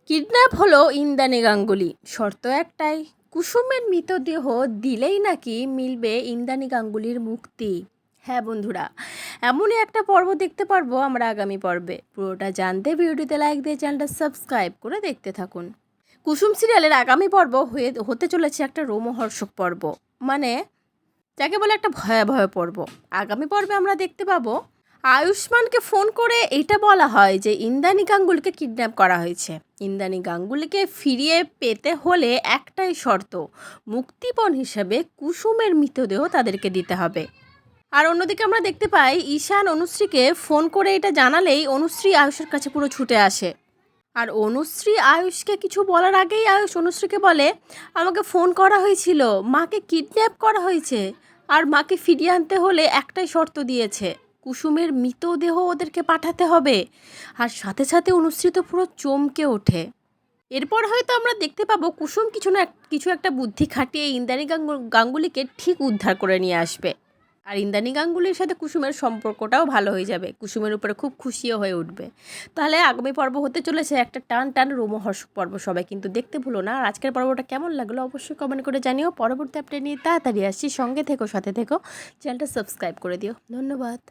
Kidnap হলো ইন্দ্রাণী গাঙ্গুলি। শর্ত একটাই, কুসুমের মৃতদেহ দিলেই নাকি মিলবে ইন্দ্রাণী গাঙ্গুলির মুক্তি। হ্যাঁ বন্ধুরা, এমনই একটা পর্ব দেখতে পারবো আমরা আগামী পর্বে। পুরোটা জানতে ভিডিওটিতে লাইক দিয়ে চ্যানেলটা সাবস্ক্রাইব করে দেখতে থাকুন। কুসুম সিরিয়ালের আগামী পর্ব হতে চলেছে একটা রোমহর্ষক পর্ব, মানে যাকে বলে একটা ভয়াবহ পর্ব। আগামী পর্বে আমরা দেখতে পাবো আয়ুষ্মানকে ফোন করে এটা বলা হয় যে ইন্দ্রাণী গাঙ্গুলিকে কিডন্যাপ করা হয়েছে। ইন্দ্রাণী গাঙ্গুলিকে ফিরিয়ে পেতে হলে একটাই শর্ত, মুক্তিপণ হিসেবে কুসুমের মৃতদেহ তাদেরকে দিতে হবে। আর অন্যদিকে আমরা দেখতে পাই ঈশান অনুশ্রীকে ফোন করে এটা জানালেই অনুশ্রী আয়ুষের কাছে পুরো ছুটে আসে। আর অনুশ্রী আয়ুষকে কিছু বলার আগেই আয়ুষ অনুশ্রীকে বলে, আমাকে ফোন করা হয়েছিল, মাকে কিডন্যাপ করা হয়েছে, আর মাকে ফিরিয়ে আনতে হলে একটাই শর্ত দিয়েছে, কুসুমের মৃতদেহ ওদেরকে পাঠাতে হবে। আর সাথে সাথে অনুশ্রী তো পুরো চমকে ওঠে। এরপর হয়তো আমরা দেখতে পাবো কুসুম কিছু একটা বুদ্ধি খাটিয়ে ইন্দ্রাণী গাঙ্গুলিকে ঠিক উদ্ধার করে নিয়ে আসবে। আর ইন্দ্রাণী গাঙ্গুলির সাথে কুসুমের সম্পর্কটাও ভালো হয়ে যাবে, কুসুমের উপরে খুব খুশিও হয়ে উঠবে। তাহলে আগামী পর্ব হতে চলেছে একটা টান টান রোমহর্ষক পর্ব। সবাই কিন্তু দেখতে ভুলো না। আর আজকের পর্বটা কেমন লাগলো অবশ্যই কমেন্ট করে জানিও। পরবর্তী আপডেট নিয়ে তাড়াতাড়ি আসছি, সঙ্গে থেকো, সাথে থেকো, চ্যানেলটা সাবস্ক্রাইব করে দিও। ধন্যবাদ।